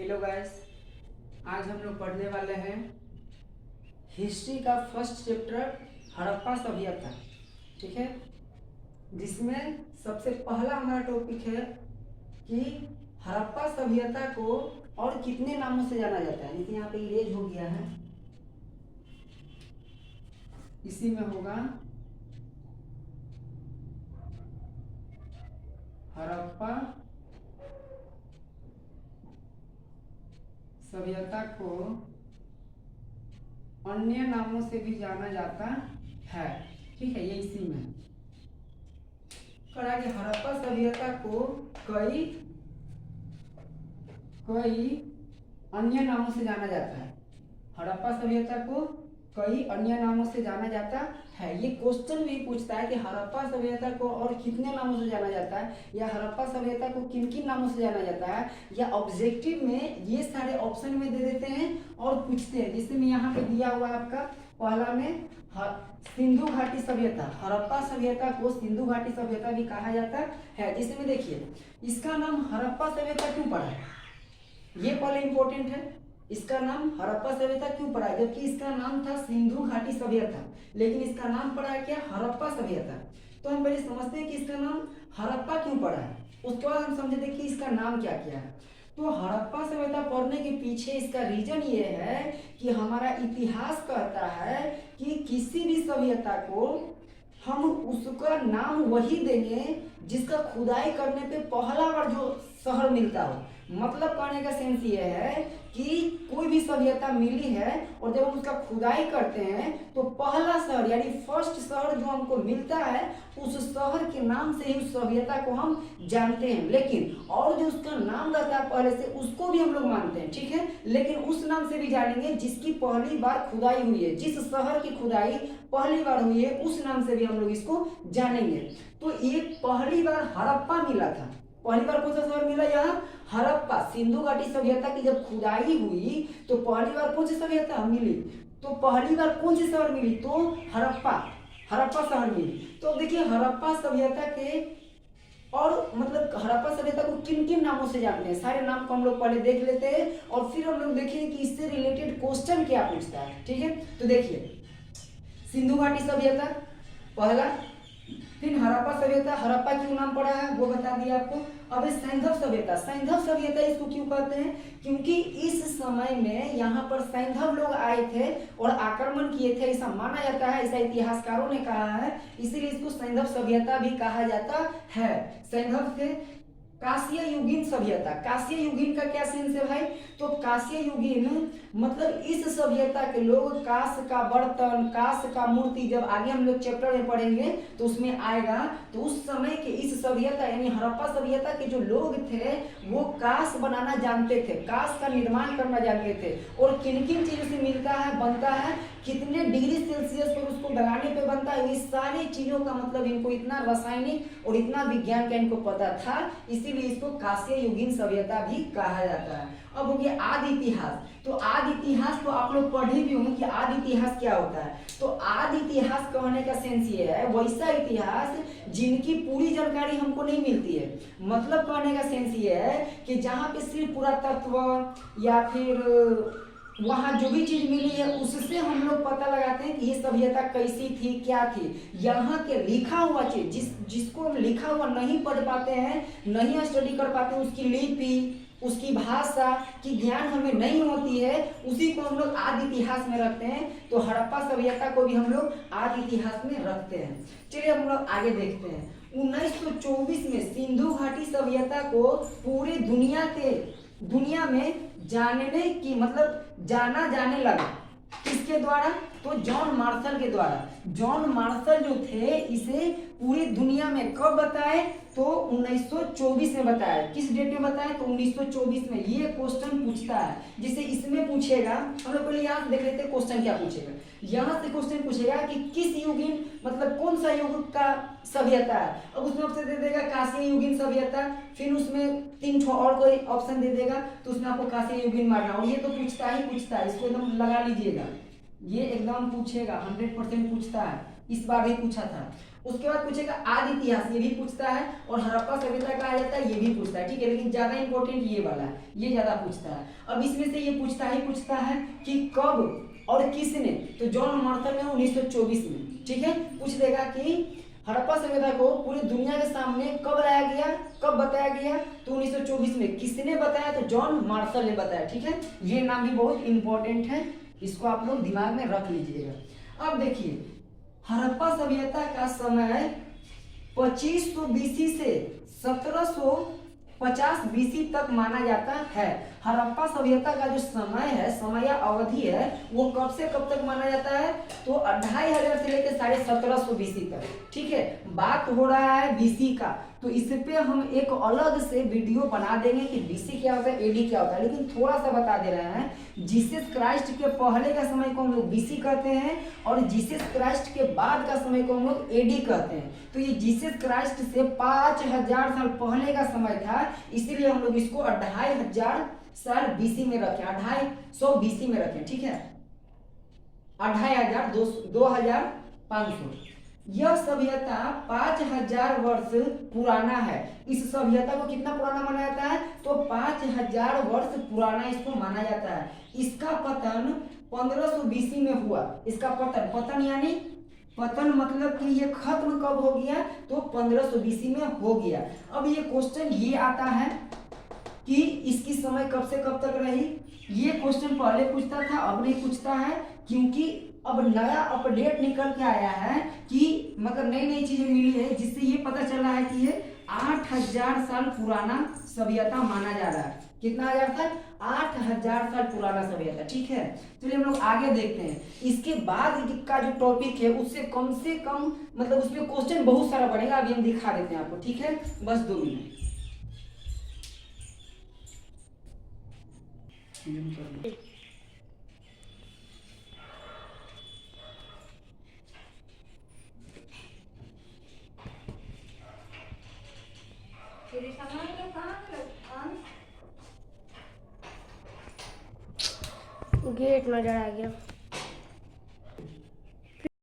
Hello guys, आज हम लोग पढ़ने वाले हैं हिस्ट्री का फर्स्ट चैप्टर हड़प्पा सभ्यता। ठीक है, जिसमें सबसे पहला हमारा टॉपिक है कि हड़प्पा सभ्यता को और कितने नामों से जाना जाता है। जैसे यहाँ पे इरेज हो गया है, इसी में होगा हड़प्पा सभ्यता को अन्य नामों से भी जाना जाता है। ठीक है, ये इसी में कहा कि हड़प्पा सभ्यता को कई अन्य नामों से जाना जाता है। हड़प्पा सभ्यता को कई अन्य नामों से जाना जाता है। ये क्वेश्चन भी पूछता है कि हड़प्पा सभ्यता को और कितने नामों से जाना जाता है, या हड़प्पा सभ्यता को किन किन नामों से जाना जाता है, या ऑब्जेक्टिव में ये सारे ऑप्शन में दे देते हैं और पूछते हैं। जैसे मैं यहाँ पे दिया हुआ आपका पहला में सिंधु घाटी सभ्यता, हड़प्पा सभ्यता को सिंधु घाटी सभ्यता भी कहा जाता है। जिसमें में देखिए इसका नाम हड़प्पा सभ्यता क्यों पड़ा है, ये पहले इंपॉर्टेंट है। इसका नाम हड़प्पा सभ्यता क्यों पड़ा है, जबकि इसका नाम था सिंधु घाटी सभ्यता, लेकिन इसका नाम पड़ा है क्या, हड़प्पा सभ्यता। तो हम पहले समझते हैं कि इसका नाम हड़प्पा क्यों पड़ा है, उसके बाद हम समझते हैं कि इसका नाम क्या क्या है। तो हड़प्पा सभ्यता पढ़ने के पीछे इसका रीजन ये है कि हमारा इतिहास कहता है कि किसी भी सभ्यता को हम उसका नाम वही देंगे जिसका खुदाई करने पे पहला बार जो शहर मिलता हो। मतलब कहने का सेंस ये है कि कोई भी सभ्यता मिली है और जब हम उसका खुदाई करते हैं तो पहला शहर यानी फर्स्ट शहर जो हमको मिलता है, उस शहर के नाम से ही उस सभ्यता को हम जानते हैं। लेकिन और जो उसका नाम रहता है पहले से, उसको भी हम लोग मानते हैं। ठीक है, लेकिन उस नाम से भी जानेंगे जिसकी पहली बार खुदाई हुई है, जिस शहर की खुदाई पहली बार हुई है उस नाम से भी हम लोग इसको जानेंगे। तो ये पहली बार हड़प्पा मिला था। पहली बार कौन सा शहर मिला, यहाँ हड़प्पा। सिंधु घाटी सभ्यता की जब खुदाई हुई तो पहली बार कौन सी सभ्यता मिली, तो पहली बार कौन सी शहर मिली, तो हड़प्पा शहर मिली। तो देखिए हड़प्पा सभ्यता के और मतलब हड़प्पा सभ्यता को किन किन नामों से जानते हैं, सारे नाम को हम लोग पहले देख लेते हैं और फिर हम लोग देखेंगे कि इससे रिलेटेड क्वेश्चन क्या पूछता है। ठीक है, तो देखिए सिंधु घाटी सभ्यता पहला, फिर हड़प्पा सभ्यता, हड़प्पा क्यों नाम पड़ा है वो बता दिया आपको। अब सैंधव सभ्यता इसको क्यों कहते हैं, क्योंकि इस समय में यहाँ पर सैंधव लोग आए थे और आक्रमण किए थे, ऐसा माना जाता है, ऐसा इतिहासकारों ने कहा है, इसीलिए इसको सैंधव सभ्यता भी कहा जाता है। सैंधव से कांस्य युगीन सभ्यता, कांस्य युगीन का क्या सेंस है भाई, तो कांस्य युगीन मतलब इस सभ्यता के लोग कांस का बर्तन, कांस का मूर्ति, जब आगे हम लोग चैप्टर में पढ़ेंगे तो उसमें आएगा, तो उस समय के इस सभ्यता यानी हड़प्पा सभ्यता के जो लोग थे वो कांस बनाना जानते थे, कांस का निर्माण करना जानते थे। और किन किन चीजों से मिलता है, बनता है, कितने डिग्री सेल्सियस पर उसको दगाने पे बनता है, इस सारी चीजों का मतलब इनको इतना रासायनिक और इतना विज्ञान का इनको पता था, इसीलिए इसको कांस्य युगीन सभ्यता भी कहा जाता है। अब हो गया आदि इतिहास। तो आदि इतिहास तो आप लोग पढ़े भी होंगे कि आदि इतिहास क्या होता है। तो आदि इतिहास कहने का सेंस ये है वैसा इतिहास जिनकी पूरी जानकारी हमको नहीं मिलती है। मतलब कहने का सेंस ये है कि जहाँ पे सिर्फ पुरातत्व या फिर वहाँ जो भी चीज मिली है उससे हम लोग पता लगाते हैं कि ये सभ्यता कैसी थी, क्या थी। यहाँ के लिखा हुआ चीज जिसको हम लिखा हुआ नहीं पढ़ पाते हैं, नहीं स्टडी कर पाते हैं, उसकी लिपि, उसकी भाषा की ज्ञान हमें नहीं होती है, उसी को हम लोग आदि इतिहास में रखते हैं। तो हड़प्पा सभ्यता को भी हम लोग आदि इतिहास में रखते हैं। चलिए हम लोग आगे देखते हैं। 1924 में सिंधु घाटी सभ्यता को पूरे दुनिया में जानने की मतलब जाना जाने लगा। किसके द्वारा, तो जॉन मार्शल के द्वारा। जॉन मार्शल जो थे इसे पूरी दुनिया में कब बताए, तो 1924 में बताया। किस डेट में बताया, तो 1924 में। ये क्वेश्चन पूछता है, जिसे इसमें पूछेगा, हम लोग पहले यहाँ देख लेते हैं क्वेश्चन क्या पूछेगा। यहाँ से क्वेश्चन पूछेगा कि किस युगीन मतलब कौन सा युग का सभ्यता है। अब उसमें ऑप्शन दे देगा कांस्य युगीन सभ्यता, फिर उसमें 3 और कोई ऑप्शन दे देगा, तो उसमें आपको कांस्य युगीन मारना। और ये तो पूछता है, इसको एकदम लगा लीजिएगा, ये एकदम पूछेगा, 100% पूछता है। इस बार भी पूछा था। उसके बाद पूछेगा आदि इतिहास, ये भी पूछता है, और हड़प्पा सभ्यता का आ जाता है, ये भी पूछता है, ठीक है। लेकिन ज्यादा इंपॉर्टेंट ये वाला है, ये ज्यादा पूछता है। अब इसमें से ये पूछता है कि कब और किसने, तो जॉन मार्शल ने 1924 में, ठीक है। पूछ देगा कि हड़प्पा सभ्यता को पूरी दुनिया के सामने कब लाया गया, कब बताया गया, तो 1924 में। किसने बताया, तो जॉन मार्शल ने बताया, ठीक है। ये नाम भी बहुत इंपॉर्टेंट है, इसको आप लोग दिमाग में रख लीजिएगा। अब देखिए हड़प्पा सभ्यता का समय 2500 बीसी से 1750 बीसी तक माना जाता है। हड़प्पा सभ्यता का जो समय है, समय या अवधि है, वो कब से कब तक माना जाता है, तो 2500 से लेकर 1750 बीसी तक, ठीक है। बात हो रहा है बीसी का, तो इस पे हम एक अलग से वीडियो बना देंगे कि बीसी क्या होता है, एडी क्या होता है। लेकिन थोड़ा सा बता दे रहे हैं, जीसस क्राइस्ट के पहले का समय को हम लोग बीसी कहते हैं, और जीसस क्राइस्ट के बाद का समय को हम लोग एडी कहते हैं। तो ये जीसस क्राइस्ट से 5000 साल पहले का समय था, इसीलिए हम लोग इसको 2500 साल बीसी में रखें, 250 बीसी में रखें, ठीक है। 2500 यह सभ्यता 5000 वर्ष पुराना है। इस सभ्यता को कितना पुराना माना जाता है, तो 5000 वर्ष पुराना इसको माना जाता है। इसका पतन 1500 बीसी में हुआ। इसका पतन यानी पतन मतलब कि ये खत्म कब हो गया, तो 1500 बीसी में हो गया। अब ये क्वेश्चन ये आता है कि इसकी समय कब से कब तक रही। ये क्वेश्चन पहले पूछता था, अब नहीं पूछता है, क्योंकि अब नया अपडेट निकल के आया है कि मतलब नई नई चीजें मिली है, जिससे ये पता चला है कि ये 8000 साल पुराना सभ्यता माना जा रहा है। कितना हजार साल, 8000 साल पुराना सभ्यता, ठीक है। चलिए हम लोग आगे देखते हैं। इसके बाद का जो टॉपिक है उससे कम मतलब उसमें क्वेश्चन बहुत सारा बढ़ेगा, अभी हम दिखा देते हैं आपको, ठीक है। बस 2 मिनट। गेट नजर आ गया।